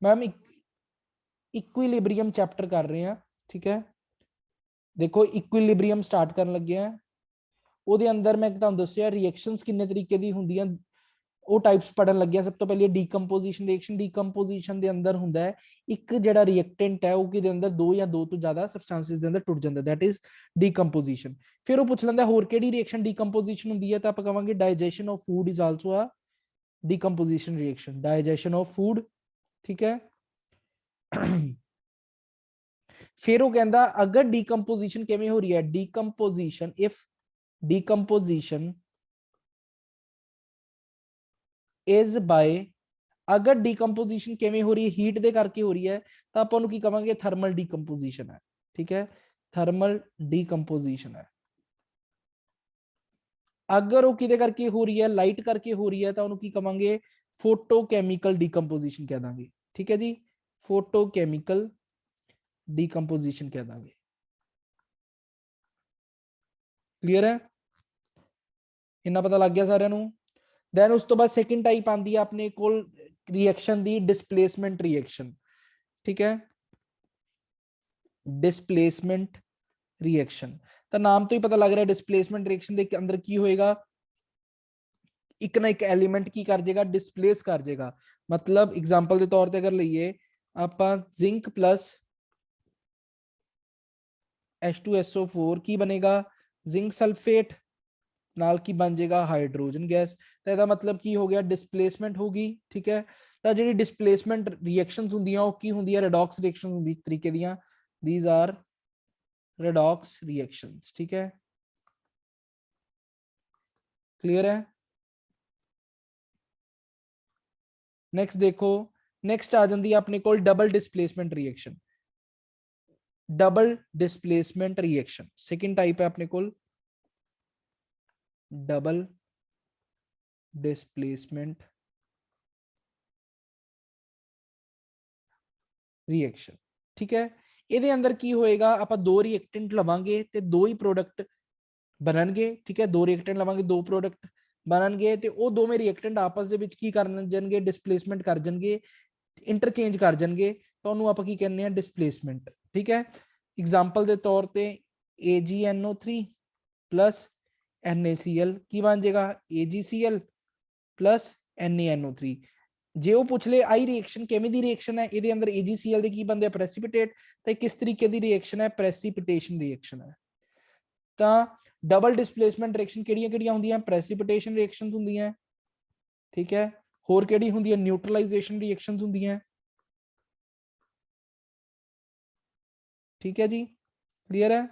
Ma'am equilibrium chapter कर रहे हैं, ठीक है। देखो इक्विलिब्रियम स्टार्ट करन लगे हैं, ਉਹਦੇ ਅੰਦਰ ਮੈਂ ਤੁਹਾਨੂੰ ਦੱਸਿਆ ਰਿਐਕਸ਼ਨਸ ਕਿੰਨੇ ਤਰੀਕੇ ਦੀ ਹੁੰਦੀਆਂ, ਉਹ ਟਾਈਪਸ ਪੜਨ ਲੱਗਿਆ। ਸਭ ਤੋਂ ਪਹਿਲੇ ਡੀਕੰਪੋਜੀਸ਼ਨ ਰਿਐਕਸ਼ਨ। ਡੀਕੰਪੋਜੀਸ਼ਨ ਦੇ ਅੰਦਰ ਹੁੰਦਾ ਹੈ ਇੱਕ ਜਿਹੜਾ ਰਿਐਕਟੈਂਟ ਹੈ ਉਹ ਕਿਹਦੇ ਅੰਦਰ ਦੋ ਜਾਂ ਦੋ ਤੋਂ ਜ਼ਿਆਦਾ ਸਬਸਟੈਂਸਸ ਦੇ ਅੰਦਰ ਟੁੱਟ ਜਾਂਦਾ, ਦੈਟ ਇਜ਼ ਡੀਕੰਪੋਜੀਸ਼ਨ। ਫਿਰ ਉਹ ਪੁੱਛ ਲੈਂਦਾ ਹੋਰ ਕਿਹੜੀ ਰਿਐਕਸ਼ਨ ਡੀਕੰਪੋਜੀਸ਼ਨ ਹੁੰਦੀ ਹੈ, ਤਾਂ ਆਪਾਂ ਕਹਾਂਗੇ digestion of food is also a decomposition reaction, digestion of food, ਠੀਕ ਹੈ। ਫਿਰ ਉਹ ਕਹਿੰਦਾ ਅਗਰ ਡੀਕੰਪੋਜੀਸ਼ਨ ਕਿਵੇਂ ਹੋ ਰਹੀ ਹੈ, decomposition if decomposition is by, अगर डिकम्पोजिशन किवें हो रही है, हीट दे करके हो रही है, तो आप की कहांगे थर्मल डिकम्पोजिशन है, ठीक है, थर्मल डिकम्पोजिशन है। अगर वो किदे करके हो रही है, लाइट करके हो रही है, तो उन्होंने कहांगे फोटोकैमिकल डिकम्पोजिशन कह देंगे, ठीक है जी, फोटोकैमिकल डिकम्पोजिशन कह देंगे। क्लियर है, इन्ना पता लग गया सारे नूं। देन उस तो बाद सेकंड टाइप आती है अपने को रिएक्शन दी डिस्प्लेसमेंट रिएक्शन, ठीक है, डिस्प्लेसमेंट रिएक्शन। तो नाम तो ही पता लग रहा है डिस्प्लेसमेंट रिएक्शन के अंदर की होएगा, एक ना एक एलिमेंट की कर जाएगा, डिस्प्लेस कर जाएगा। मतलब एग्जांपल के तौर पे अगर लईए आप जिंक प्लस H2SO4 की बनेगा जिंक सल्फेट नाल की बन जाएगा हाइड्रोजन गैस। तो इसका मतलब की हो गया डिस्प्लेसमेंट होगी, ठीक है। तो जी डिस्प्लेसमेंट रिएक्शंस होंदियां वो की होंदी है, रेडॉक्स रिएक्शन होंदी एक तरीके दियां, दीज आर रेडॉक्स रिएक्शंस, ठीक है। क्लियर है। नेक्स्ट देखो, नेक्स्ट आ जाती है अपने को double displacement reaction. Double displacement reaction second type है अपने को डबल डिस्प्लेसमेंट रिएक्शन, ठीक है। ਇਹਦੇ ਅੰਦਰ ਕੀ ਹੋਏਗਾ, ਆਪਾਂ ਦੋ ਰਿਐਕਟੈਂਟ ਲਵਾਂਗੇ ਤੇ ਦੋ ਹੀ ਪ੍ਰੋਡਕਟ ਬਣਨਗੇ, ਠੀਕ ਹੈ। ਦੋ ਰਿਐਕਟੈਂਟ ਲਵਾਂਗੇ, ਦੋ ਪ੍ਰੋਡਕਟ ਬਣਨਗੇ ਤੇ ਉਹ ਦੋਵੇਂ ਰਿਐਕਟੈਂਟ ਆਪਸ ਦੇ ਵਿੱਚ ਕੀ ਕਰਨ ਜਾਣਗੇ, ਡਿਸਪਲੇਸਮੈਂਟ ਕਰ ਜਾਣਗੇ, ਇੰਟਰਚੇਂਜ ਕਰ ਜਾਣਗੇ, ਤਾਂ ਉਹਨੂੰ ਆਪਾਂ ਕੀ ਕਹਿੰਦੇ ਆ ਡਿਸਪਲੇਸਮੈਂਟ, ਠੀਕ ਹੈ। एग्जाम्पल ਦੇ ਤੌਰ ਤੇ AgNO3 प्लस NaCl की बन जाएगा AgCl प्लस NaNO3। जे वो पूछ ले आई रिएक्शन किवें दी रिएक्शन है, ਇਹਦੇ ਅੰਦਰ AgCl ਦੇ ਕੀ ਬੰਦੇ ਪ੍ਰੈਸਿਪਿਟੇਟ, ਤੇ ਕਿਸ ਤਰੀਕੇ ਦੀ ਰਿਐਕਸ਼ਨ ਹੈ, ਪ੍ਰੈਸਿਪਿਟੇਸ਼ਨ ਰਿਐਕਸ਼ਨ ਹੈ। ਤਾਂ ਡਬਲ ਡਿਸਪਲੇਸਮੈਂਟ ਰਿਐਕਸ਼ਨ ਕਿਹੜੀਆਂ-ਕਿਹੜੀਆਂ ਹੁੰਦੀਆਂ, ਪ੍ਰੈਸਿਪਿਟੇਸ਼ਨ ਰਿਐਕਸ਼ਨਸ ਹੁੰਦੀਆਂ, ਠੀਕ ਹੈ। ਹੋਰ ਕਿਹੜੀ ਹੁੰਦੀ ਹੈ, ਨਿਊਟਰਲਾਈਜੇਸ਼ਨ ਰਿਐਕਸ਼ਨਸ ਹੁੰਦੀਆਂ, ठीक है जी। क्लियर है।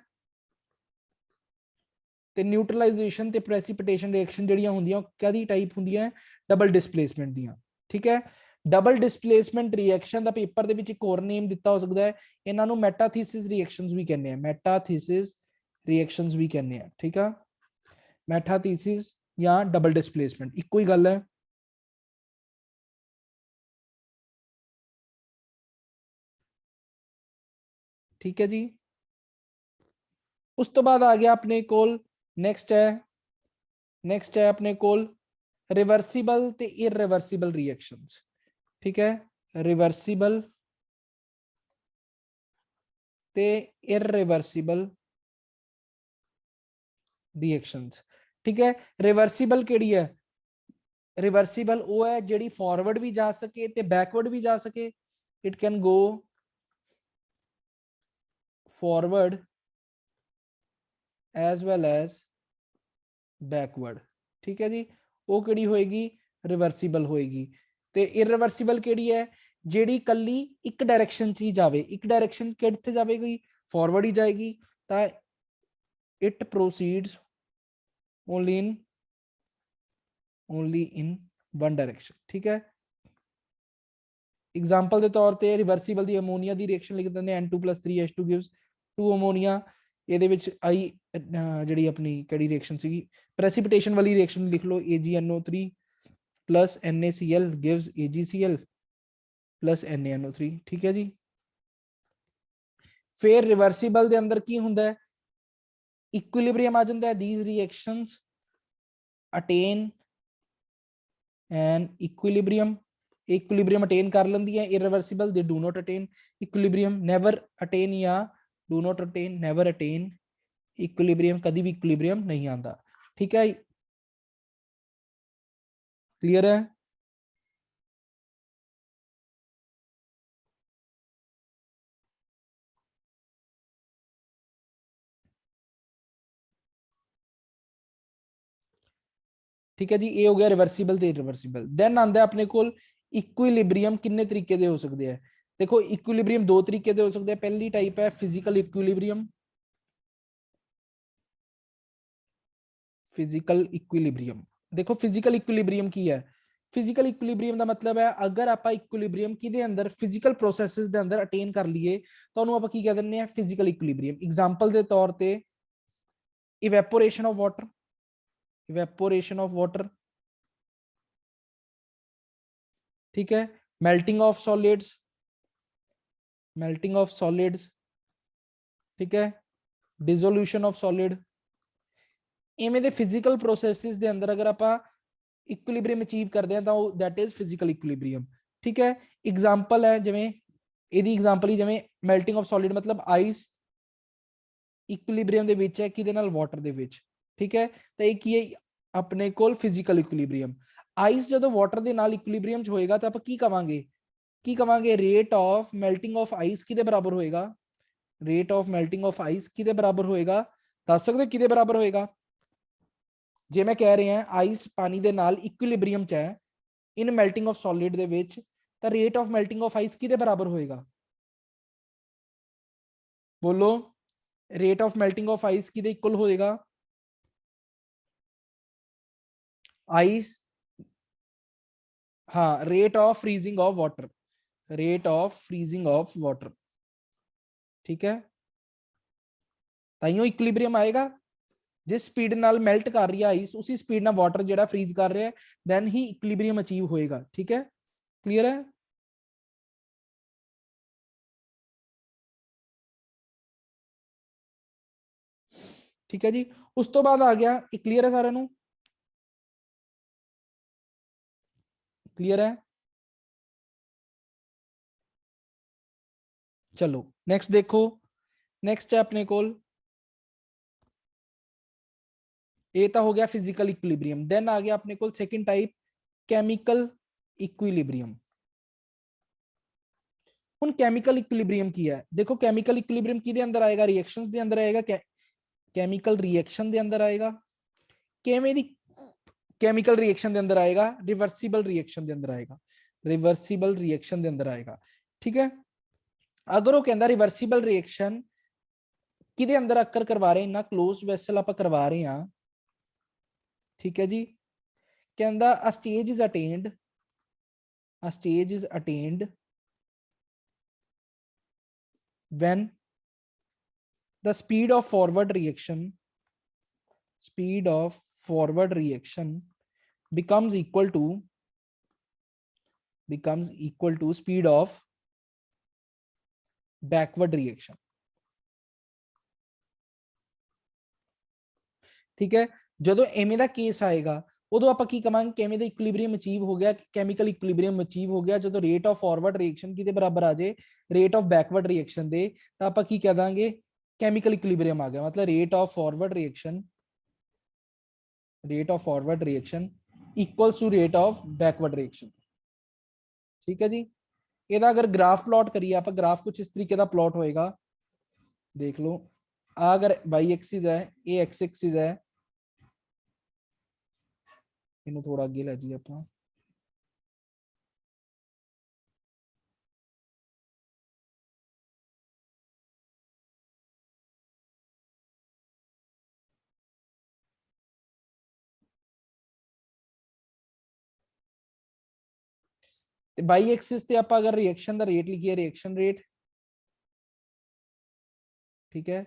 ਤੇ ਨਿਊਟਰਲਾਈਜੇਸ਼ਨ ਤੇ ਪ੍ਰੈਸਿਪਿਟੇਸ਼ਨ ਰਿਐਕਸ਼ਨ ਜਿਹੜੀਆਂ ਹੁੰਦੀਆਂ ਕਾਦੀ ਟਾਈਪ ਹੁੰਦੀਆਂ, ਡਬਲ ਡਿਸਪਲੇਸਮੈਂਟ ਦੀਆਂ, ਠੀਕ ਹੈ। ਡਬਲ ਡਿਸਪਲੇਸਮੈਂਟ ਰਿਐਕਸ਼ਨ ਦਾ ਪੇਪਰ ਦੇ ਵਿੱਚ ਇੱਕ ਹੋਰ ਨੇਮ ਦਿੱਤਾ ਹੋ ਸਕਦਾ ਹੈ, ਇਹਨਾਂ ਨੂੰ ਮੈਟਾਥੀਸਿਸ ਰਿਐਕਸ਼ਨਸ ਵੀ ਕਹਿੰਦੇ ਆ, ਮੈਟਾਥੀਸਿਸ ਰਿਐਕਸ਼ਨਸ ਵੀ ਕਹਿੰਦੇ ਆ, ਠੀਕ ਆ। ਮੈਟਾਥੀਸਿਸ ਜਾਂ ਡਬਲ ਡਿਸਪਲੇਸਮੈਂਟ ਇੱਕੋ ਹੀ ਗੱਲ ਹੈ। ठीक है जी। उस तो बाद आ गया अपने कोल नेक्स्ट है अपने कोल रिवर्सिबल ते इरिवर्सिबल रिएक्शंस, ठीक है। रिवर्सिबल ते इरिवर्सिबल रिएक्शंस, ठीक है। रिवर्सिबल केड़ी है, रिवर्सिबल वो है जेड़ी फॉरवर्ड भी जा सके ते बैकवर्ड भी जा सके, it can go forward as well as backward, ठीक है जी। वो केड़ी होएगी, रिवर्सिबल होएगी। ते इरिवर्सिबल केड़ी है, जेड़ी कल्ली एक डायरेक्शन च ही जावे, एक डायरेक्शन किथे जाएगी, फॉरवर्ड ही जाएगी, ता it proceeds only in one direction, ठीक है। एग्जांपल के तौर पे रिवर्सिबल दी अमोनिया दी रिएक्शन लिख देंगे N2+3H2 gives 2 अमोनिया। ਇਹਦੇ ਵਿੱਚ आई ਜਿਹੜੀ ਆਪਣੀ ਕਿਹੜੀ ਰਿਐਕਸ਼ਨ ਸੀਗੀ, ਪ੍ਰੈਸਿਪਿਟੇਸ਼ਨ ਵਾਲੀ ਰਿਐਕਸ਼ਨ ਲਿਖ ਲਓ AgNO3 plus NaCl gives AgCl plus NaNO3, ठीक है जी। फिर रिवर्सिबल ਦੇ ਅੰਦਰ ਕੀ ਹੁੰਦਾ ਹੈ, इक्विलिब्रियम आ जाता है, these reactions attain an equilibrium, equilibrium attain कर लेंदी है, irreversible they do not attain equilibrium, never attain या do not attain, never attain equilibrium, कभी भी इक्विलिब्रियम नहीं आता। ठीक है, क्लियर है? ठीक है जी, ये हो गया रिवर्सिबल ते इरिवर्सिबल। देन आंदा अपने कोल इक्विलिब्रियम किन्ने तरीके दे हो सकते हैं। देखो इक्विलिब्रियम दो तरीके दे हो सकते हैं। पहली टाइप है फिजिकल इक्विलिब्रियम, फिजिकल इक्विलिब्रियम। देखो फिजिकल इक्विलिब्रियम की है, फिजिकल इक्विलिब्रियम का मतलब है अगर आप इक्विलिब्रियम किदे अंदर फिजिकल प्रोसेसेस दे अंदर अटेन कर लिए तो उन्होंने आप की कह दिंदे हैं फिजिकल इक्विलिब्रियम। एग्जांपल के तौर पे evaporation of water, evaporation of water, ठीक है, melting of solids, melting of solids, ठीक है, डिसोल्यूशन ऑफ सॉलिड। इवें दे फिजिकल प्रोसेसेस दे अंदर अगर आप इक्विलिब्रियम अचीव करते हैं तो दैट इज फिजिकल इक्विलिब्रियम। ठीक है, एग्जांपल है जिवें ਇਹਦੀ एग्जांपल ही जिवें मेल्टिंग ऑफ सॉलिड मतलब आइस इक्विलिब्रियम ਦੇ ਵਿੱਚ ਹੈ ਕਿਦੇ ਨਾਲ ਵਾਟਰ ਦੇ ਵਿੱਚ। ਠੀਕ ਹੈ, ਤਾਂ ਇਹ ਕੀ ਹੈ ਆਪਣੇ ਕੋਲ ਫਿਜ਼ੀਕਲ ਇਕੁਇਲਿਬ੍ਰੀਅਮ। ਆइस ਜਦੋਂ ਵਾਟਰ ਦੇ ਨਾਲ ਇਕੁਇਲਿਬ੍ਰੀਅਮ ਚ ਹੋਏਗਾ ਤਾਂ ਆਪਾਂ ਕੀ ਕਵਾਂਗੇ, ਕੀ ਕਵਾਂਗੇ ਰੇਟ ਆਫ ਮੈਲਟਿੰਗ ਆਫ ਆइस ਕਿਦੇ ਬਰਾਬਰ ਹੋਏਗਾ, ਰੇਟ ਆਫ ਮੈਲਟਿੰਗ ਆਫ ਆइस ਕਿਦੇ ਬਰਾਬਰ ਹੋਏਗਾ, ਦੱਸ ਸਕਦੇ ਕਿਦੇ ਬਰਾਬਰ ਹੋਏਗਾ। ਜੇ ਮੈਂ ਕਹਿ ਰਿਹਾ ਆइस ਪਾਣੀ ਦੇ ਨਾਲ ਇਕੁਇਲਿਬ੍ਰੀਅਮ ਚ ਹੈ ਇਨ ਮੈਲਟਿੰਗ ਆਫ ਸੋਲਿਡ ਦੇ ਵਿੱਚ ਤਾਂ rate of melting of ice ਕਿਦੇ ਬਰਾਬਰ ਹੋਏਗਾ, बोलो rate of melting of ice किदे इक्वल होएगा, आइस, हाँ rate of freezing of water, rate of freezing of water. ठीक है, ताइयों इक्विलिब्रियम आएगा जिस स्पीड नाल मेल्ट कर रही है आइस उसी स्पीड नाल वाटर जेड़ा फ्रीज कर रहा है देन ही इक्विलिब्रियम अचीव होएगा। ठीक है, क्लियर है? ठीक है जी, उस तो बाद आ गया क्लियर है सारे नू, क्लियर है? चलो नेक्स्ट देखो, नेक्स्ट है अपने कोल ये तो हो गया फिजिकल इक्विलिब्रियम। देन आ गया अपने को सेकंड टाइप केमिकल इक्विलिब्रियम। हुन केमिकल इक्विलिब्रियम की है, देखो केमिकल इक्विलिब्रियम किदे अंदर आएगा, रिएक्शंस दे अंदर आएगा, केमिकल रिएक्शन दे अंदर आएगा, किवें दी केमिकल रिएक्शन दे अंदर आएगा, रिवर्सिबल रिएक्शन दे अंदर आएगा, रिवर्सिबल रिएक्शन दे अंदर आएगा। ठीक है, अगर वो कहंदा रिवर्सिबल रिएक्शन किदे अंदर अकर करवा रहे हैं ना क्लोज वेसल आप करवा रहे हैं। ठीक है जी, कहंदा a stage is attained, a stage is attained when the speed of forward reaction, speed of forward reaction becomes equal to speed of backward reaction। ठीक है, ਜਦੋਂ ਐਵੇਂ ਦਾ ਕੇਸ ਆਏਗਾ ਉਦੋਂ ਆਪਾਂ ਕੀ ਕਵਾਂਗੇ ਕਿਵੇਂ ਦਾ ਇਕੁਇਲਿਬ੍ਰੀਅਮ ਅਚੀਵ ਹੋ ਗਿਆ, ਕੈਮੀਕਲ ਇਕੁਇਲਿਬ੍ਰੀਅਮ ਅਚੀਵ ਹੋ ਗਿਆ ਜਦੋਂ ਰੇਟ ਆਫ ਫਾਰਵਰਡ ਰਿਐਕਸ਼ਨ ਕਿਦੇ ਬਰਾਬਰ ਆ ਜਾਏ ਰੇਟ ਆਫ ਬੈਕਵਰਡ ਰਿਐਕਸ਼ਨ ਦੇ, ਤਾਂ ਆਪਾਂ ਕੀ ਕਹਿ ਦਾਂਗੇ केमिकल इक्विलिब्रियम आ गया। मतलब rate of forward reaction, rate of forward reaction equals to rate of backward reaction. ठीक है जी, ਇਹਦਾ अगर ग्राफ प्लॉट करिए आप, ग्राफ कुछ इस तरीके का प्लॉट होएगा, देख लो अगर वाई एक्सिस है ये एक्स एक्सिस है, इन्हें थोड़ा अगे लै जाइए आप, वाई एक्सिस ते आप अगर रिएक्शन का रेट लिखिए रिएक्शन रेट, ठीक है,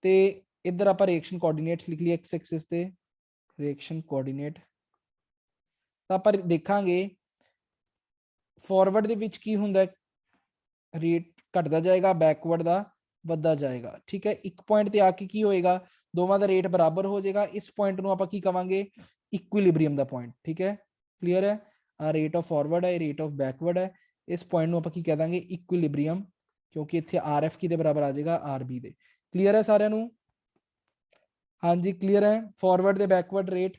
ते इधर आप रिएक्शन कोऑर्डिनेट्स लिख लिए एक्स एक्सिस ते रिएक्शन कोऑर्डिनेट, तो आप देखांगे फॉरवर्ड दे विच की हुंदा है रेट घटदा जाएगा, बैकवर्ड दा वधदा जाएगा। ठीक है, एक पॉइंट ते आके की होएगा दोवां दा रेट बराबर हो जाएगा, इस पॉइंट नूं आपां की कवांगे इक्विलिब्रियम दा पॉइंट। ठीक है, क्लियर है? ਆ ਰੇਟ ਆਫ ਫਾਰਵਰਡ ਹੈ, ਰੇਟ ਆਫ ਬੈਕਵਰਡ ਹੈ। ਇਸ ਪੁਆਇੰਟ ਨੂੰ ਆਪਾਂ ਕੀ ਕਹਿ ਦਾਂਗੇ, ਇਕੁਇਲਿਬ੍ਰੀਅਮ, ਕਿਉਂਕਿ ਇੱਥੇ RF ਕਿਹਦੇ ਬਰਾਬਰ ਆ ਜਾਏਗਾ, RB ਦੇ। ਕਲੀਅਰ ਹੈ ਸਾਰਿਆਂ ਨੂੰ? ਹਾਂਜੀ ਕਲੀਅਰ ਹੈ। ਫਾਰਵਰਡ ਤੇ ਬੈਕਵਰਡ ਰੇਟ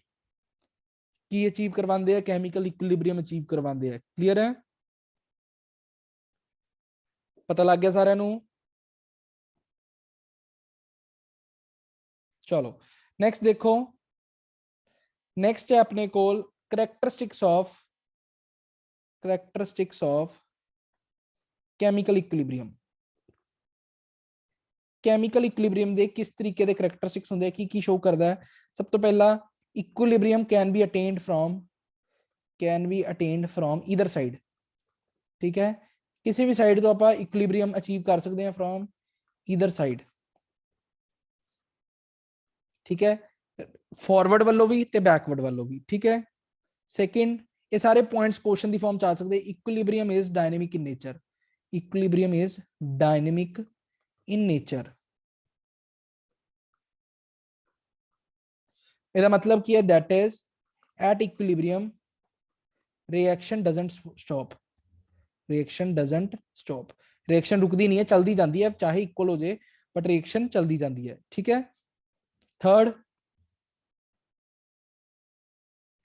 ਕੀ ਅਚੀਵ ਕਰਵਾਉਂਦੇ ਆ, ਕੈਮੀਕਲ ਇਕੁਇਲਿਬ੍ਰੀਅਮ ਅਚੀਵ ਕਰਵਾਉਂਦੇ ਆ। ਕਲੀਅਰ ਹੈ? ਪਤਾ ਲੱਗ ਗਿਆ ਸਾਰਿਆਂ ਨੂੰ? ਚਲੋ ਨੈਕਸਟ ਦੇਖੋ, ਨੈਕਸਟ ਹੈ ਆਪਣੇ ਕੋਲ characteristics of chemical equilibrium. Chemical equilibrium ਦੇ ਕਿਸ ਤਰੀਕੇ ਦੇ ਕਰੈਕਟਰਿਸਟਿਕਸ ਹੁੰਦੇ ਆ, ਕੀ ਸ਼ੋ ਕਰਦਾ ਹੈ? ਸਭ ਤੋਂ ਪਹਿਲਾਂ equilibrium can be attained from either side. ਠੀਕ ਹੈ, ਕਿਸੇ ਵੀ ਸਾਈਡ ਤੋਂ ਆਪਾਂ ਇਕੁਇਲਿਬ੍ਰੀਅਮ ਅਚੀਵ ਕਰ ਸਕਦੇ ਹਾਂ ਫਰੋਮ ਈਦਰ ਸਾਈਡ। ਠੀਕ ਹੈ, ਫਾਰਵਰਡ ਵੱਲੋਂ ਵੀ ਤੇ ਬੈਕਵਰਡ ਵੱਲੋਂ ਵੀ। ਠੀਕ ਹੈ, ਸੈਕਿੰਡ, ਇਹ ਸਾਰੇ ਪੁਆਇੰਟਸ ਕੁਐਸਚਨ ਦੀ ਫਾਰਮ ਚ ਆ ਸਕਦੇ। Equilibrium is dynamic in nature. Equilibrium is dynamic in nature। ਇਹਦਾ ਮਤਲਬ ਕੀ ਹੈ? that is at equilibrium reaction doesn't stop। reaction ਰੁਕਦੀ ਨਹੀਂ ਹੈ, ਚਲਦੀ ਜਾਂਦੀ ਹੈ, ਚਾਹੇ ਇਕੁਅਲ ਹੋ ਜੇ ਬਟ reaction ਚਲਦੀ ਜਾਂਦੀ ਹੈ। ਠੀਕ ਹੈ, third,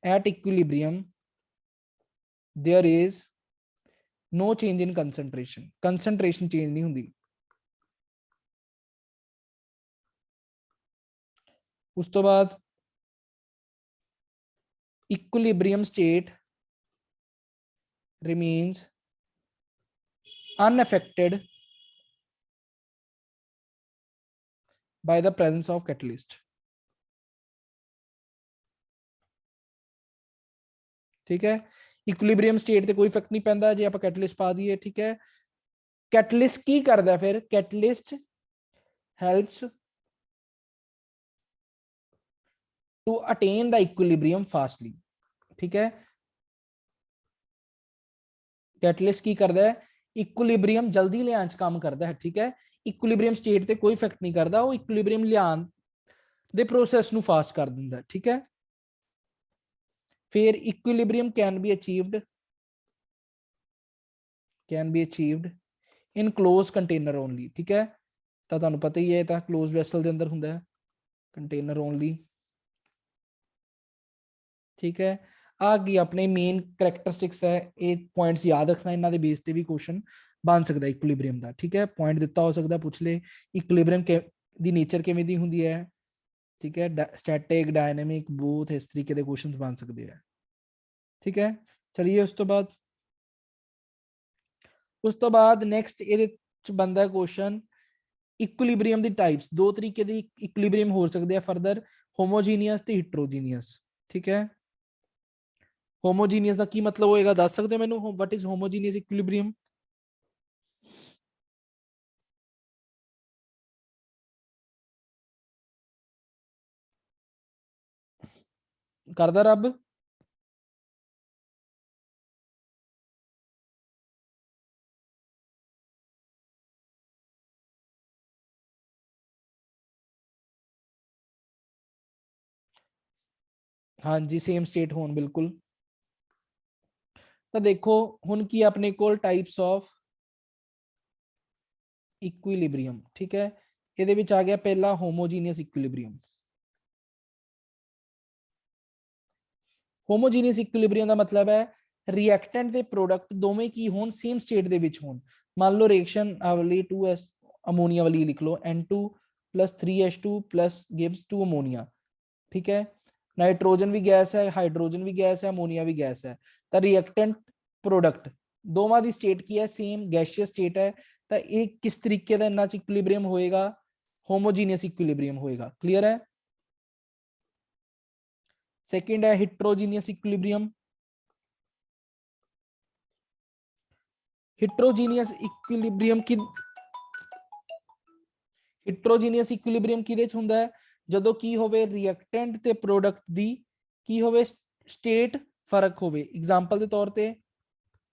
at equilibrium there is no change in concentration change ਨਹੀਂ ਹੁੰਦੀ। ਉਸ ਤੋਂ ਬਾਅਦ equilibrium state remains unaffected by the presence of catalyst। ठीक है, इक्विलिब्रियम स्टेट ते कोई फर्क नहीं पैंदा जे आप कैटलिस्ट पा दिए। ठीक है, कैटलिस्ट की करदा फिर? Catalyst helps to attain the equilibrium fastly. ठीक है, कैटलिस्ट की करदा है? इक्विलिब्रियम जल्दी लियान च काम करदा है। ठीक है, इक्विलिब्रियम स्टेट ते कोई इफेक्ट नहीं करदा, वो इक्विलिब्रियम लियान दे प्रोसेस नु फास्ट कर दिंदा है। ठीक है, फिर equilibrium can be achieved in close container only. ठीक है, तो तुहानू पता ही है, क्लोज वैसल दे अंदर हुंदा है, कंटेनर ओनली। ठीक है, आ गई अपने मेन करैक्टरिस्टिक्स है, ये पॉइंट्स याद रखना, इन्हां दे बेस ते भी क्वेश्चन बन सकता है इक्विलिब्रियम दा। ठीक है, पॉइंट दिता हो सकता, पूछ ले इक्विलिब्रियम दी नेचर किवें दी हुंदी है। ठीक है, स्टैटिक, डायनेमिक, बोथ, इस तरीके दे क्वेश्चंस बन सकते हैं। ठीक है, चलिए उस तो बाद नेक्स्ट ये बनता क्वेश्चन इक्विलिब्रियम दी टाइप्स। दो तरीके दी इक्विलिब्रियम हो सकते हैं फर्दर, होमोजीनियस ते हिट्रोजीनियस। ठीक है, होमोजीनियस का की मतलब होएगा, दस सकते हो मैनू? What is homogeneous equilibrium? करदा रब? हाँ जी, सेम स्टेट होन बिल्कुल। तो देखो हुन की अपने कोल टाइप्स ऑफ इक्विलिब्रियम। ठीक है, ये आ गया पहला होमोजीनियस इक्विलिब्रियम। होमोजीनियस इक्विलिब्रियम का मतलब है रिएक्टेंट दे प्रोडक्ट दोवें की होन, सेम स्टेट दे विच होन। मान लो रिएक्शन वाली 2s अमोनिया वाली लिख लो, N2 + 3H2 + गिव्स 2 अमोनिया। ठीक है, नाइट्रोजन भी गैस है, हाइड्रोजन भी गैस है, अमोनिया भी गैस है। तो रिएक्टेंट प्रोडक्ट दोवां दी स्टेट की है, सेम गैसियस स्टेट है। तो ये किस तरीके का इन्हां च इक्विलिब्रियम होएगा? होमोजीनियस इक्विलिब्रियम होएगा। क्लियर है? सेकंड है हिट्रोजीनियस इक्विलिब्रियम। हिट्रोजीनियस इक्विलिब्रियम की हिट्रोजीनियस इक्विलिब्रियम किहदे च हुंदा है? जदों की होवे रिएक्टेंट ते प्रोडक्ट दी की होवे स्टेट फर्क होवे। एग्जांपल के तौर पे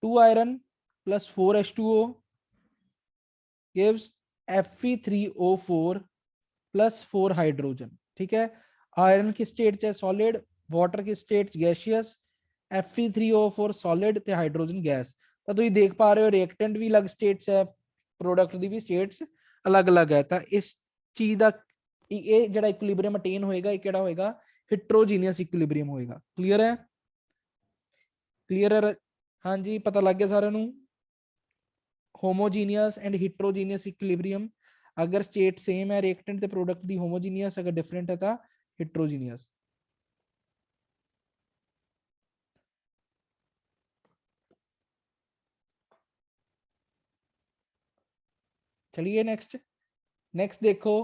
2 iron + 4H2O gives Fe3O4 + 4 hydrogen. ठीक है, आयरन की स्टेट च सॉलिड, वाटर की स्टेट गैसियस, Fe3O4 ਸੋਲਿਡ ਤੇ ਹਾਈਡਰੋਜਨ ਗੈਸ। ਤਾਂ ਤੁਸੀਂ ਦੇਖ ਪਾ ਰਹੇ ਹੋ ਰਿਐਕਟੈਂਟ ਵੀ ਅਲੱਗ ਸਟੇਟਸ ਹੈ, ਪ੍ਰੋਡਕਟ ਦੀ ਵੀ ਸਟੇਟਸ ਅਲੱਗ-ਅਲੱਗ ਹੈ। ਤਾਂ ਇਸ ਚੀਜ਼ ਦਾ ਇਹ ਜਿਹੜਾ ਇਕੁਇਲਿਬਰੀਅਮ ਅਟੇਨ ਹੋਏਗਾ, ਇਹ ਕਿਹੜਾ ਹੋਏਗਾ, ਹੈਟਰੋਜੀਨੀਅਸ ਇਕੁਇਲਿਬਰੀਅਮ ਹੋਏਗਾ। ਕਲੀਅਰ ਹੈ? ਕਲੀਅਰ ਹੈ? ਹਾਂਜੀ, ਪਤਾ ਲੱਗ ਗਿਆ ਸਾਰਿਆਂ ਨੂੰ? ਹੋਮੋਜੀਨੀਅਸ ਐਂਡ ਹੈਟਰੋਜੀਨੀਅਸ ਇਕੁਇਲਿਬਰੀਅਮ, अगर स्टेट सेम है रिएक्टेंट ते प्रोडक्ट दी होमोजीनियस, अगर डिफरेंट है तो हेट्रोजीनियस। चलिए नेक्स्ट देखो,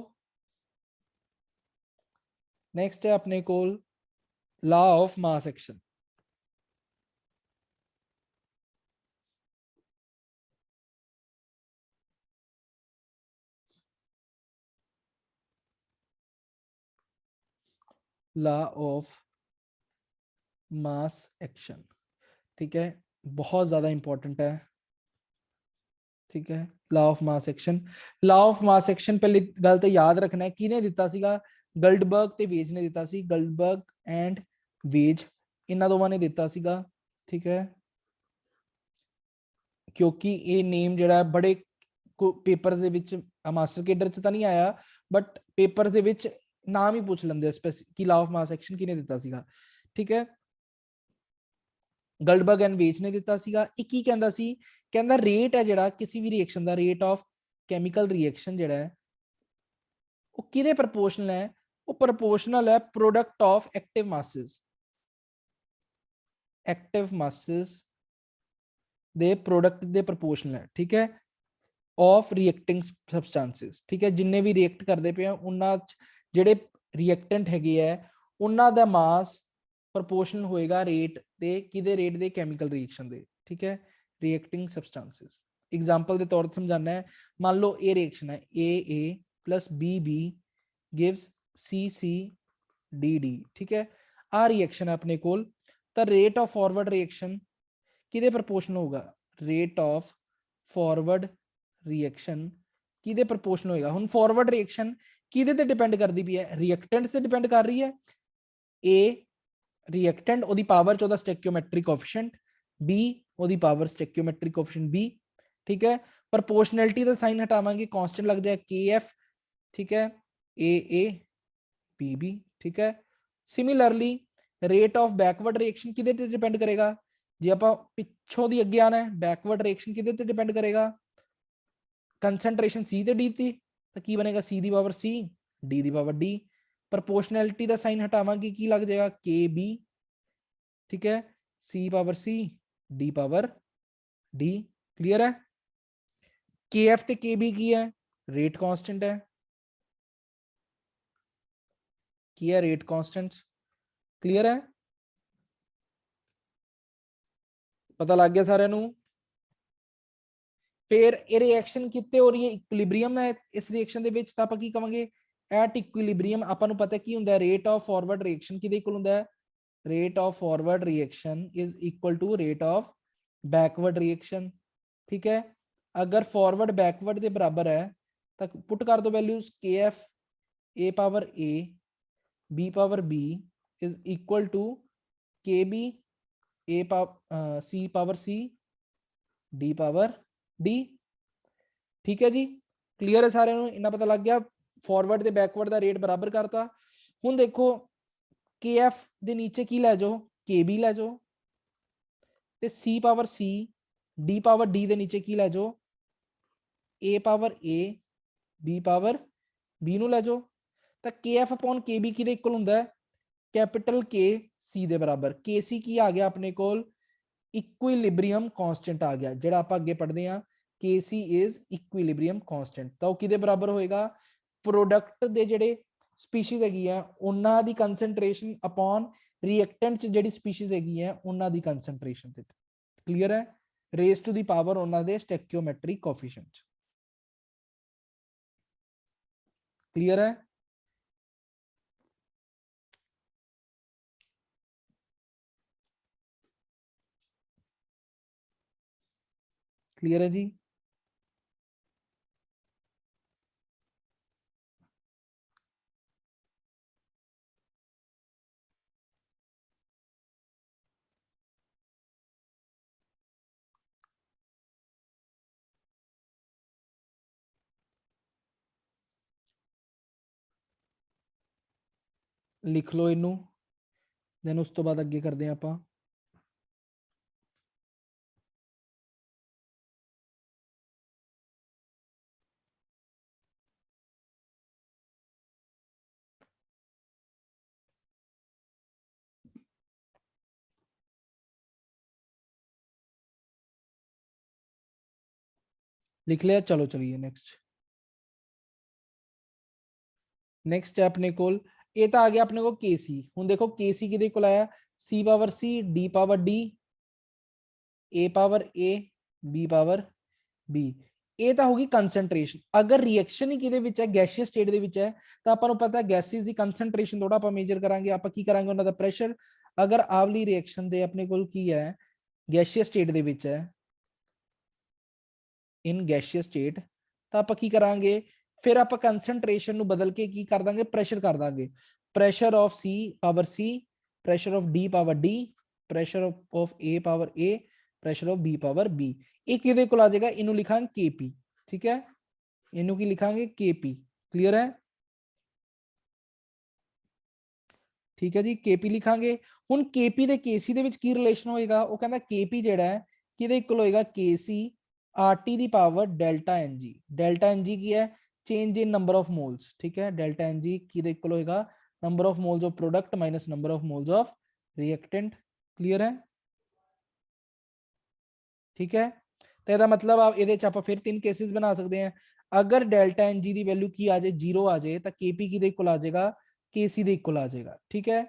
नेक्स्ट है अपने को law of mass action. Law of mass action, ठीक है, बहुत ज्यादा इंपॉर्टेंट है। ठीक है, law of mass action, law of mass action पहले गल तो याद रखना है किने दिता सीगा, गल्डबर्ग ते वेज ने दिता सी, गल्डबर्ग एंड वेज इन्हां दोवां ने दिता सीगा। ठीक है, क्योंकि ये नेम जिहड़ा बड़े पेपर दे विच मास्टर केडर च तां नहीं आया, बट पेपर दे विच नाम ही पूछ लेंदे कि लॉ ऑफ मास एक्शन किने दिता सीगा। ठीक है, गल्डबर्ग एंड वेज ने दिता सीगा। एक ही कहंदा सी, कहंदा रेट है जिहड़ा किसी भी रिएक्शन दा, रेट ऑफ केमिकल रिएक्शन जिहड़ा है वो किहदे प्रोपोर्शनल है, वो प्रोपोर्शनल है product of active masses, active masses they product they proportional है। ठीक है, ऑफ रिएक्टिंग सबस्टांसिस। ठीक है, जिन्ने भी रिएक्ट करते पे उन्ना जिहड़े रिएक्टेंट हैगे है उन्ना दा मास प्रोपोर्शनल होएगा रेट दे, किदे रेट दे, केमिकल रिएक्शन दे। ठीक है, रिएक्टिंग सबस्टांसिस। एग्जांपल के तौर पर समझाना है, मान लो ए रिएक्शन है, A plus B gives C D. ठीक है, आ रिएक्शन है अपने कोल, तो रेट ऑफ फॉरवर्ड रिएक्शन किदे प्रोपोर्शनल होगा, रेट ऑफ फॉरवर्ड रिएक्शन किदे प्रोपोर्शनल होएगा। हुन फॉरवर्ड रिएक्शन किदे ते डिपेंड करदी पई है, रिएक्टेंट से डिपेंड कर रही है। ए रिएक्टेंट ओदी पावर च ओदा स्टोइकियोमेट्रिक कोएफिशिएंट, बी ओदी पावर स्टोइकियोमेट्रिक कोएफिशिएंट बी। ठीक है, प्रोपोर्शनैलिटी का साइन हटावांगे, कांस्टेंट लग जाए के एफ। ठीक है, ए बी। ठीक है, similarly rate of backward reaction किदे ते डिपेंड करेगा, जे आप पिछों दी अगे आना है, बैकवर्ड रिएक्शन किदे ते डिपेंड करेगा, कंसंट्रेशन सी ते डी थी, तो की बनेगा सी दी पावर सी, डी दी पावर डी। प्रोपोर्शनैलिटी का साइन हटावांगे, की लग जाएगा के बी। ठीक है, C power C, D power D. Clear है? के एफ ते के बी की है, रेट कांस्टेंट है, की है रेट कांस्टेंट्स। क्लियर है? पता लग गया सारे नू? फिर ये रिएक्शन कितने हो रही है, इक्विलिब्रियम है इस रिएक्शन दे विच, तां आपां की कहांगे, एट इक्विलिब्रियम आपां नू पता की हुंदा है, रेट ऑफ फॉरवर्ड रिएक्शन किदे इक्वल हुंदा है, rate of forward reaction is equal to rate of backward reaction. ठीक है, अगर फॉरवर्ड बैकवर्ड के बराबर है तो पुट कर दो values, K F A power A B power B is equal to K B A power C power C D power D. ठीक है जी, क्लियर है सारे नू? इन्ना पता लग गया, फॉरवर्ड ते बैकवर्ड का रेट बराबर करता। हुण देखो के एफ दे नीचे की लै जाओ, के बी लै जाओ, ते C power C D power D दे नीचे की लै जाओ, A power A B power B नू लै जाओ। तो K F upon K B किहदे इक्वल हुंदा है, कैपिटल के सी दे बराबर। के सी की आ गया अपने कोल, इक्विलिब्रियम कांस्टेंट आ गया, जेड़ा आप अगे पढ़ते हैं, के सी इज इक्विलिब्रियम कांस्टेंट। तो किहदे बराबर होएगा, प्रोडक्ट दे जेड़े स्पीशीज हैगी है उन्हां दी कंसंट्रेशन अपॉन रिएक्टेंट च जेड़ी स्पीशीज हैगी है उन्हां दी कंसंट्रेशन ते। क्लियर है? रेज टू दी पावर उन्हां दे स्टोइकियोमेट्रिक कोएफिशिएंट। क्लियर है? क्लियर है जी? लिख लो इनू, देन उस तो बाद अगे करते हैं आप। लिख लिया, चलो चलिए नेक्स्ट। नेक्स्ट है अपने को, ये तो आ गया अपने को केसी। हूँ देखो केसी किदे कोल आया, सी power C, D power D, A power A, B power B. ਇਹ ਤਾਂ ਹੋਗੀ ਕੰਸੈਂਟ੍ਰੇਸ਼ਨ। ਅਗਰ ਰਿਐਕਸ਼ਨ ਹੀ ਕਿਹਦੇ ਵਿੱਚ ਹੈ, ਗੈਸੀਅਸ ਸਟੇਟ ਦੇ ਵਿੱਚ ਹੈ, ਤਾਂ ਆਪਾਂ ਨੂੰ ਪਤਾ ਗੈਸਿਸ ਦੀ ਕੰਸੈਂਟ੍ਰੇਸ਼ਨ ਥੋੜਾ ਆਪਾਂ ਮੇਜਰ ਕਰਾਂਗੇ। ਆਪਾਂ ਕੀ ਕਰਾਂਗੇ, ਉਹਨਾਂ ਦਾ ਪ੍ਰੈਸ਼ਰ। ਅਗਰ ਆਵਲੀ ਰਿਐਕਸ਼ਨ ਦੇ ਆਪਣੇ ਕੋਲ ਕੀ ਹੈ, ਗੈਸੀਅਸ ਸਟੇਟ ਦੇ ਵਿੱਚ ਹੈ, ਇਨ ਗੈਸੀਅਸ ਸਟੇਟ, ਤਾਂ ਆਪਾਂ ਕੀ ਕਰਾਂਗੇ, ਫਿਰ ਆਪਾਂ ਕੰਸੈਂਟ੍ਰੇਸ਼ਨ ਨੂੰ ਬਦਲ ਕੇ ਕੀ ਕਰ ਦਾਂਗੇ, ਪ੍ਰੈਸ਼ਰ ਕਰ ਦਾਂਗੇ। Pressure of C power C, pressure of D power D, pressure of A power A, pressure of B power B. ਇਹ ਕਿਹਦੇ ਕੋਲ ਆ ਜਾਏਗਾ, ਇਹਨੂੰ ਲਿਖਾਂਗੇ केपी। ठीक है, ਇਹਨੂੰ ਕੀ ਲਿਖਾਂਗੇ, केपी। क्लियर है, ठीक है जी, केपी लिखांगे। ਹੁਣ केपी ਦੇ केसी ਦੇ ਵਿੱਚ ਕੀ ਰਿਲੇਸ਼ਨ ਹੋਏਗਾ, ਉਹ ਕਹਿੰਦਾ केपी ਜਿਹੜਾ ਹੈ ਕਿਹਦੇ ਇਕੁਅਲ ਹੋਏਗਾ, केसी आरटी ਦੀ power delta NG. Delta NG ਕੀ ਹੈ, change in number of moles. ਠੀਕ ਹੈ, ਡੈਲਟਾ एनजी ਕਿਹਦੇ ਇਕੁਅਲ ਹੋਏਗਾ, number of moles of product minus number of moles of reactant. Clear है, ठीक है। तो ਇਹਦਾ मतलब आप ਇਹਦੇ ਚ ਆਪਾਂ ਫਿਰ ਤਿੰਨ ਕੇਸਿਸ ਬਣਾ ਸਕਦੇ ਹਾਂ। अगर डेल्टा एनजी की वैल्यू की आ जाए, जीरो आ जाए, तो केपी की इक्वल आ जाएगा, केसी के इक्वल आ जाएगा। ठीक है,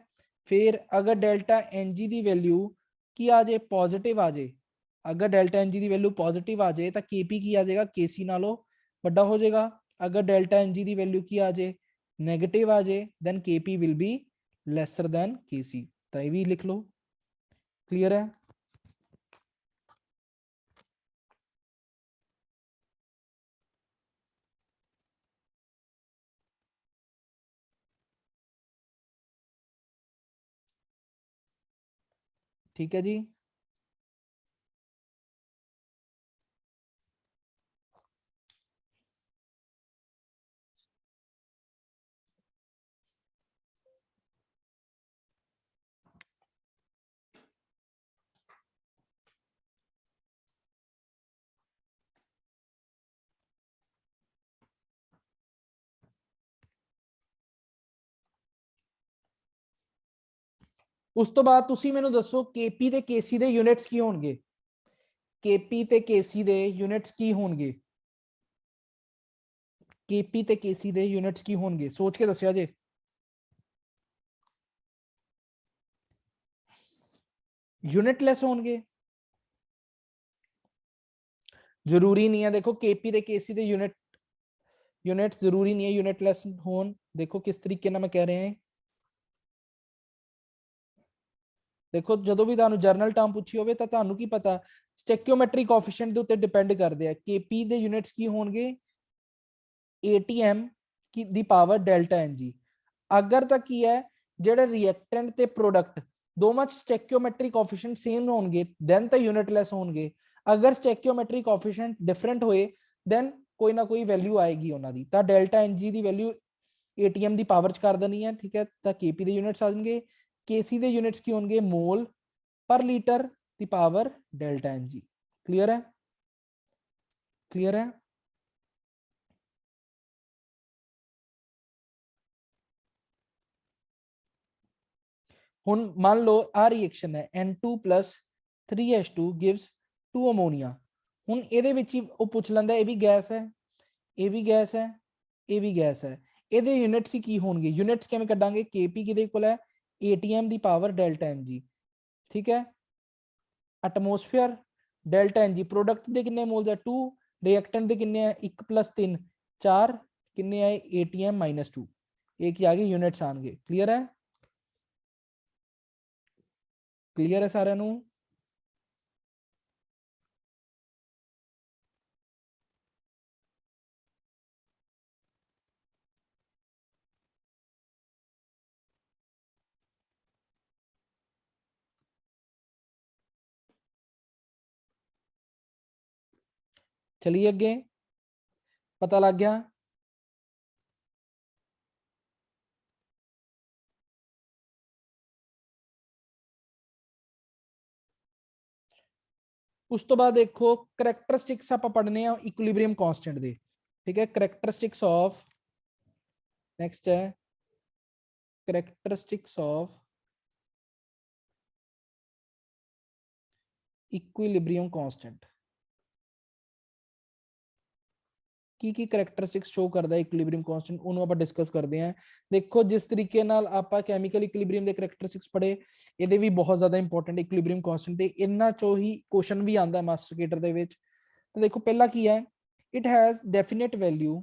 फिर अगर डेल्टा एनजी की वैल्यू की आ जाए, पॉजिटिव आ जाए, अगर डेल्टा एनजी की वैल्यू पॉजिटिव आ जाए, तो केपी की आ जाएगा, केसी नालों बड़ा हो जाएगा। अगर डेल्टा एनजी की वैल्यू की आ जाए, नेगेटिव आ जाए, then KP will be lesser than KC. तो ये भी लिख लो। क्लियर है, ठीक है जी। ਉਸ ਤੋਂ ਬਾਅਦ ਤੁਸੀਂ ਮੈਨੂੰ ਦੱਸੋ केपी ਤੇ केसी ਦੇ ਯੂਨਿਟਸ ਕੀ ਹੋਣਗੇ। केपी ਤੇ केसी ਦੇ ਯੂਨਿਟਸ ਕੀ ਹੋਣਗੇ, केपी ਤੇ केसी ਦੇ ਯੂਨਿਟਸ ਕੀ ਹੋਣਗੇ, ਸੋਚ ਕੇ ਦੱਸਿਆ ਜੇ। यूनिटलेस होंगे, जरूरी नहीं है। देखो केपी ਦੇ केसी ਦੇ यूनिट जरूरी नहीं है यूनिटलेस होन। देखो किस तरीके ਨਾਲ मैं कह रहे हैं, देखो ਜਦੋਂ ਵੀ ਤੁਹਾਨੂੰ ਜਰਨਲ ਟਰਮ ਪੁੱਛੀ ਹੋਵੇ ਤਾਂ ਤੁਹਾਨੂੰ ਕੀ ਪਤਾ, ਸਟੈਕਿਓਮੈਟਰੀ ਕੋਐਫੀਸ਼ੀਐਂਟ ਦੇ ਉੱਤੇ ਡਿਪੈਂਡ ਕਰਦੇ ਆ। केपी ਦੇ ਯੂਨਿਟਸ ਕੀ ਹੋਣਗੇ, ATM की दी पावर डेल्टा एनजी। अगर तक की है जेडे रिएक्टेंट ते प्रोडक्ट दोवां च स्टैकियोमेट्रिक कोएफिशिएंट सेम होणगे, देन तो यूनिटलेस होणगे। अगर स्टैकियोमेट्रिक कोएफिशिएंट डिफरेंट होए, देन कोई ना कोई वैल्यू आएगी उन्हां दी। तां डेल्टा एनजी दी वैल्यू ATM दी पावर च कर देनी है। ठीक है, तां केपी दे यूनिट्स आ जाएंगे। केसी दे यूनिट्स की होणगे, मोल पर लीटर दी पावर डेल्टा एनजी। क्लियर है, क्लियर है। ਹੁਣ ਮੰਨ ਲਓ ਆ ਰਿਐਕਸ਼ਨ ਹੈ N2 3H2 gives 2 ਅਮੋਨੀਆ। ਹੁਣ ਇਹਦੇ ਵਿੱਚ ਹੀ ਉਹ ਪੁੱਛ ਲੈਂਦਾ ਇਹ ਵੀ ਗੈਸ ਹੈ, ਇਹ ਵੀ ਗੈਸ ਹੈ, ਇਹ ਵੀ ਗੈਸ ਹੈ, ਇਹਦੇ ਯੂਨਿਟਸ ਹੀ ਕੀ ਹੋਣਗੇ। ਯੂਨਿਟਸ ਕਿਵੇਂ ਕੱਢਾਂਗੇ, KP ਕਿਹਦੇ ਇਕੁਅਲ ਹੈ, ATM ਦੀ ਪਾਵਰ ਡੈਲਟਾ NG। ਠੀਕ ਹੈ, ਐਟਮੋਸਫੇਅਰ ਡੈਲਟਾ NG, प्रोडक्ट ਦੇ ਕਿੰਨੇ ਮੋਲਸ ਹੈ 2, ਰਿਐਕਟੈਂਟ ਦੇ ਕਿੰਨੇ ਹੈ 1 + 3 4, ਕਿੰਨੇ ਆਏ ATM - 2। ਇਹ ਕੀ ਆ ਗਏ ਯੂਨਿਟਸ ਆਣਗੇ। ਕਲੀਅਰ ਹੈ, क्लियर है सारे ਨੂੰ। चलिए अगे, पता लग गया। उस तो बाद देखो करैक्टरिस्टिक्स आप पढ़ने हैं इक्विलिब्रियम कांस्टेंट दे, ठीक है। करैक्टरिस्टिक्स ऑफ, नेक्स्ट है करैक्टरिस्टिक्स ऑफ इक्विलिब्रियम कांस्टेंट की करैक्टरिस्टिक्स शो करता है इक्विलिब्रियम कांस्टेंट, ਉਹਨੂੰ ਆਪਾਂ ਡਿਸਕਸ ਕਰਦੇ ਆਂ। ਦੇਖੋ ਜਿਸ ਤਰੀਕੇ ਨਾਲ ਆਪਾਂ ਕੈਮੀਕਲ ਇਕੁਇਲਿਬ੍ਰੀਅਮ ਦੇ ਕਰੈਕਟਰਿਸਟਿਕਸ ਪੜੇ, ਇਹਦੇ ਵੀ ਬਹੁਤ ਜ਼ਿਆਦਾ ਇੰਪੋਰਟੈਂਟ ਇਕੁਇਲਿਬ੍ਰੀਅਮ ਕਾਂਸਟੈਂਟ ਤੇ ਇਹਨਾਂ ਚੋਂ ਹੀ ਕੁਐਸਚਨ ਵੀ ਆਂਦਾ ਮਾਸਟਰ ਕੇਟਰ ਦੇ ਵਿੱਚ। ਤਾਂ ਦੇਖੋ ਪਹਿਲਾ ਕੀ ਹੈ, it has definite value,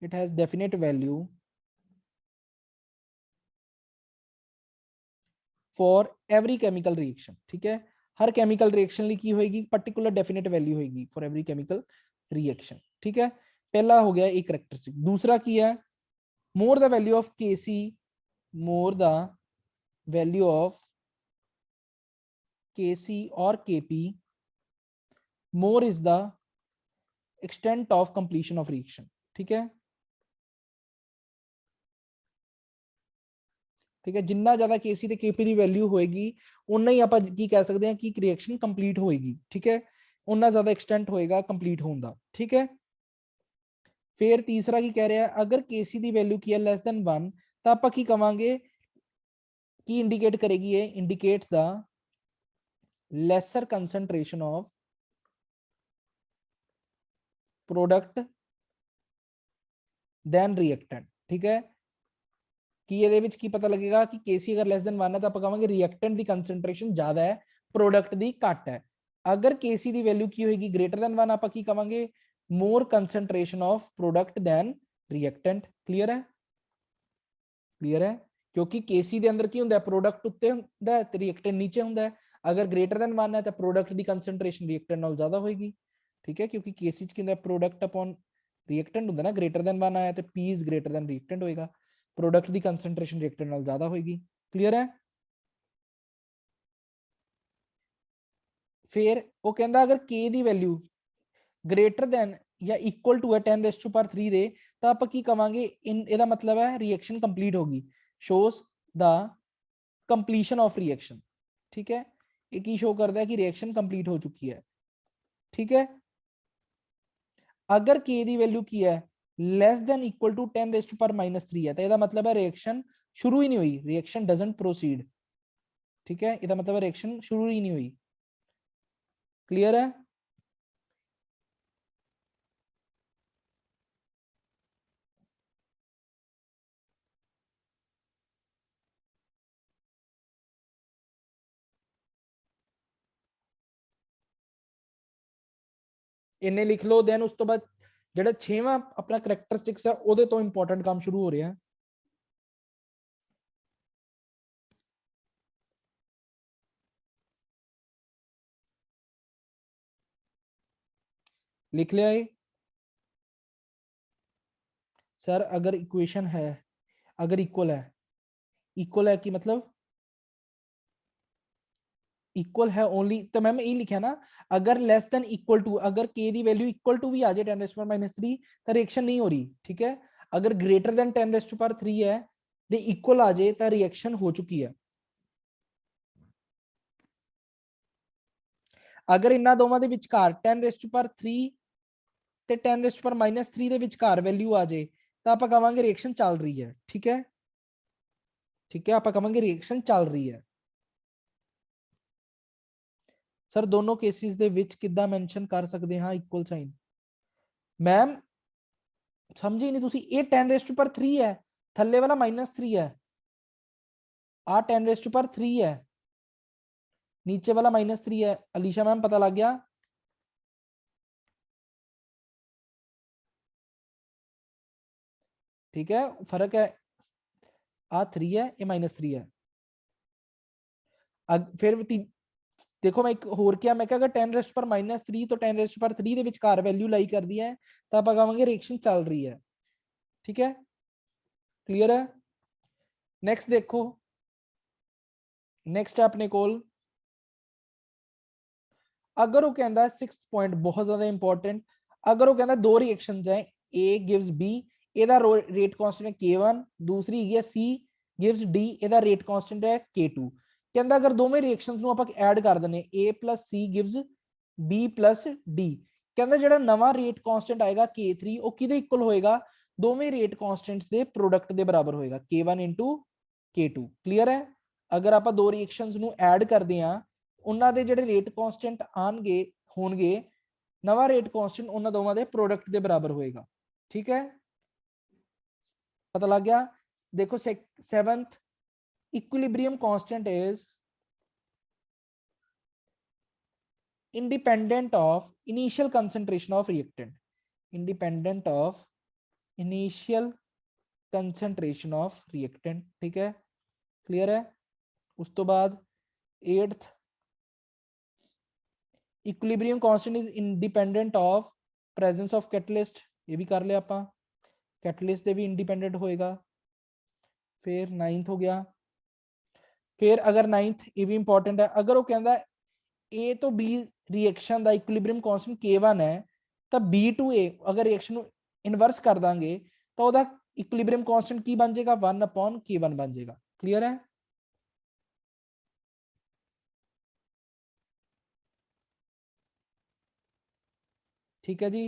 it has definite value for every chemical reaction, ठीक है। हर केमिकल रिएक्शन लिए की होगी पर्टिकुलर डेफिनेट वैल्यू होगी फॉर एवरी केमिकल रिएक्शन, ठीक है। पहला हो गया एक करैक्टरिस्टिक। दूसरा की है more the value of KC, more the value of KC और KP, more is the extent of completion of reaction, ठीक है। ठीक है, जिन्ना ज्यादा केसी ते केपी की वैल्यू होएगी उन्ना ही आप की कह सकते हैं कि रिएक्शन कंप्लीट होएगी, ठीक है। उन्ना ज्यादा एक्सटेंट होएगा कंप्लीट होने का, ठीक है। फिर तीसरा की कह रहा है अगर केसी की वैल्यू की है लेस देन 1 तो आप की कवांगे की इंडिकेट करेगी, ये indicates the lesser concentration of product than reactant, ठीक है। कि ये विच की पता लगेगा कि केसी अगर लेस देन 1 है तो आप कहांगे रिएक्टेंट की कंसंट्रेशन ज्यादा है, प्रोडक्ट की घट है। अगर केसी की वैल्यू की होगी ग्रेटर देन 1 आप की कहांगे more concentration of product than reactant. Clear है, क्लियर है। क्योंकि केसी के अंदर की होंगे प्रोडक्ट उत्ते होंदा है ते रिएक्टेंट नीचे होंदा है। अगर ग्रेटर देन 1 है तो प्रोडक्ट की कंसंट्रेशन रिएक्टेंट नाल ज्यादा होगी, ठीक है। क्योंकि केसी च की प्रोडक्ट अपॉन रिएक्टेंट होंदा ना, ग्रेटर देन 1 आया तो P is greater than reactant होएगा, प्रोडक्ट की कंसंट्रेशन रिएक्टेंट नाल ज्यादा होगी। क्लियर है। फिर वो कहता अगर के दी वैल्यू ग्रेटर देन या इक्वल टू है 10⁻³ दे तो आप की कहांगे इन एदा मतलब है रिएक्शन कंप्लीट होगी, shows the completion of reaction, ठीक है। ये की शो करता है कि रिएक्शन कंप्लीट हो चुकी है, ठीक है। अगर के दी वैल्यू की है लेस देन इक्वल टू 10⁻³ है तो यदा मतलब है रिएक्शन शुरू ही नहीं हुई, रिएक्शन डजंट प्रोसीड, ठीक है। यदा मतलब है रिएक्शन शुरू ही नहीं हुई। क्लियर है। इन्हें लिख लो, देन उस तो बाद ਜਿਹੜਾ 6ਵਾਂ अपना करैक्टरिस्टिक्स है ਉਹਦੇ ਤੋਂ इंपॉर्टेंट काम शुरू हो रहा है। लिख लिया ये सर। अगर इक्वेशन है, अगर इक्वल है कि मतलब इक्वल है ओनली, तो मैम ये लिखा ना अगर लेस देन इक्वल टू, अगर के दी वैल्यू इक्वल टू भी आ जाए 10⁻³ तो रिएक्शन नहीं हो रही, ठीक है। अगर ग्रेटर देन 10⁻³ है तो इक्वल आ जाए तो रिएक्शन हो चुकी है। अगर इन्होंने दोवां दे विचकार 10⁻³ ते 10⁻³ दे विचकार वैल्यू आ जाए तो आप कहांगे रिएक्शन चल रही है, ठीक है। ठीक है, आप कहांगे रिएक्शन चल रही है। सर दोनों केसेस दे विच किद्दां मेंशन कर सकते हैं इक्वल साइन? मैम समझी नहीं तुसी, ये 10⁻³ है, थल्ले वाला -3 है, आ 10⁻³ है, नीचे वाला -3 है। अलीशा मैम पता लग गया? ठीक है, फर्क है, आ 3 है, ये -3 है। फिर देखो मैं एक होर क्या मैं अगर 10⁻³ तो 10⁻³ ਦੇ ਵਿਚਕਾਰ वैल्यू लाई कर दी है तो आप कहांगे रिएक्शन चल रही है, ठीक है। क्लियर है। नेक्स्ट देखो, नेक्स्ट है अपने कोल अगर वो कहता 6th पॉइंट बहुत ज्यादा इंपॉर्टेंट, अगर वो कहता दो रिएक्शंस है ए गिव्स बी, एदा रेट कांस्टेंट है K1, दूसरी है C गिव्स D, एदा रेट कांस्टेंट है K2। कहता अगर दोवें रिएक्शंस ਨੂੰ ਆਪਾਂ ਐਡ ਕਰ ਦਿੰਨੇ a + c gives b + d ਕਹਿੰਦਾ ਜਿਹੜਾ ਨਵਾਂ ਰੇਟ ਕਾਂਸਟੈਂਟ ਆਏਗਾ k3 ਉਹ ਕਿਹਦੇ ਇਕੁਅਲ ਹੋਏਗਾ ਦੋਵੇਂ ਰੇਟ ਕਾਂਸਟੈਂਟਸ ਦੇ ਪ੍ਰੋਡਕਟ ਦੇ ਬਰਾਬਰ ਹੋਏਗਾ k1 k2 ਕਲੀਅਰ ਹੈ ਅਗਰ ਆਪਾਂ ਦੋ ਰਿਐਕਸ਼ਨਸ ਨੂੰ ਐਡ ਕਰਦੇ ਆ ਉਹਨਾਂ ਦੇ ਜਿਹੜੇ ਰੇਟ ਕਾਂਸਟੈਂਟ ਆਣਗੇ ਹੋਣਗੇ ਨਵਾਂ ਰੇਟ ਕਾਂਸਟੈਂਟ ਉਹਨਾਂ ਦੋਵਾਂ ਦੇ ਪ੍ਰੋਡਕਟ ਦੇ ਬਰਾਬਰ ਹੋਏਗਾ ਠੀਕ ਹੈ पता लग गया देखो 7th equilibrium constant is independent of initial concentration of reactant independent of initial concentration of reactant ठीक है क्लियर है उस तो बाद 8th equilibrium constant is independent of presence of catalyst ये भी कर लिया आप कैटलिस्ट भी इंडिपेंडेंट होएगा फिर 9th हो गया फिर अगर 9th ये भी इंपॉर्टेंट है अगर वो कहता ए तो बी रिएक्शन का इक्विलिब्रियम कांस्टेंट K1 है तो B to A अगर रिएक्शन इनवर्स कर देंगे तो वह इक्विलिब्रियम कांस्टेंट की बन जाएगा 1/K1 बन जाएगा क्लियर है ठीक है जी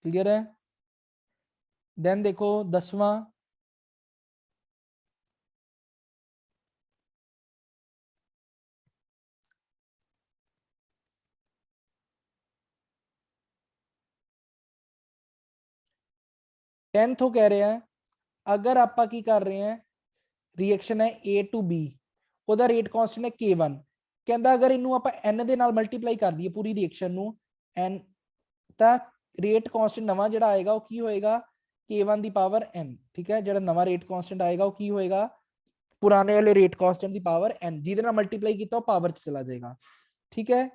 क्लियर है देन देखो 10वां टेंथ कह रहे हैं अगर आप की कर रहे हैं रिएक्शन है A to B ਉਹਦਾ ਰੇਟ ਕਾਂਸਟੈਂਟ ਹੈ K1 ਕਹਿੰਦਾ ਅਗਰ ਇਹਨੂੰ ਆਪਾਂ n ਦੇ ਨਾਲ ਮਲਟੀਪਲਾਈ ਕਰ ਦਈਏ ਪੂਰੀ ਰਿਐਕਸ਼ਨ ਨੂੰ n ਤਾਂ ਰੇਟ ਕਾਂਸਟੈਂਟ ਨਵਾਂ ਜਿਹੜਾ ਆਏਗਾ ਉਹ ਕੀ ਹੋਏਗਾ K1 ਦੀ ਪਾਵਰ n ਠੀਕ ਹੈ ਜਿਹੜਾ ਨਵਾਂ ਰੇਟ ਕਾਂਸਟੈਂਟ ਆਏਗਾ ਉਹ ਕੀ ਹੋਏਗਾ ਪੁਰਾਣੇ ਵਾਲੇ ਰੇਟ ਕਾਂਸਟੈਂਟ ਦੀ ਪਾਵਰ n ਜਿਹਦੇ ਨਾਲ ਮਲਟੀਪਲਾਈ ਕੀਤਾ ਉਹ ਪਾਵਰ ਚ ਚਲਾ ਜਾਏਗਾ ਠੀਕ ਹੈ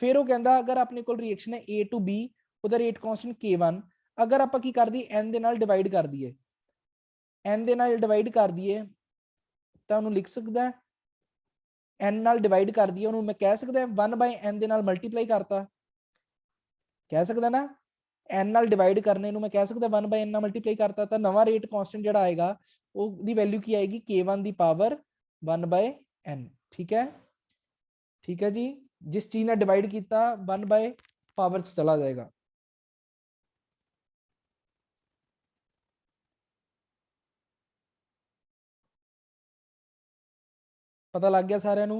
ਫਿਰ ਉਹ ਕਹਿੰਦਾ ਅਗਰ ਆਪਣੇ ਕੋਲ ਰਿਐਕਸ਼ਨ ਹੈ A to B ਉਹਦਾ ਰੇਟ ਕਾਂਸਟੈਂਟ K1 ਅਗਰ ਆਪਾਂ ਕੀ ਕਰ ਦਈਏ n ਦੇ ਨਾਲ ਡਿਵਾਈਡ ਕਰ ਦਈਏ n ਦੇ ਨਾਲ ਡਿਵਾਈਡ ਕਰ ਦਈਏ ਤਾਂ ਉਹਨੂੰ ਲਿਖ ਸਕਦਾ n ਨਾਲ ਡਿਵਾਈਡ ਕਰ ਦਈਏ ਉਹਨੂੰ ਮੈਂ ਕਹਿ ਸਕਦਾ 1/n ਦੇ ਨਾਲ ਮਲਟੀਪਲਾਈ ਕਰਤਾ ਕਹਿ ਸਕਦਾ ਨਾ n ਨਾਲ ਡਿਵਾਈਡ ਕਰਨੇ ਨੂੰ ਮੈਂ ਕਹਿ ਸਕਦਾ 1/n ਨਾਲ ਮਲਟੀਪਲਾਈ ਕਰਤਾ ਤਾਂ ਨਵਾਂ ਰੇਟ ਕਾਂਸਟੈਂਟ ਜਿਹੜਾ ਆਏਗਾ ਉਹਦੀ ਵੈਲਿਊ ਕੀ ਆਏਗੀ K1 ਦੀ ਪਾਵਰ 1/n ठीक है जी जिस चीज ने डिवाइड किया 1/पावर चला जाएगा पता लग गया सारे नू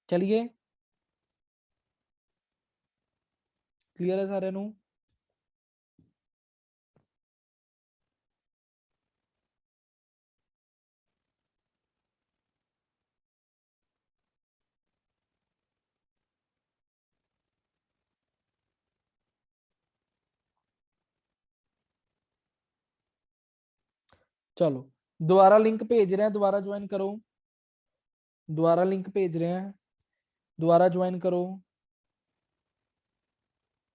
चलिए क्लियर है सारे नू चलो दोबारा लिंक भेज रहे हैं दोबारा ज्वाइन करो दोबारा लिंक भेज रहे हैं दोबारा ज्वाइन करो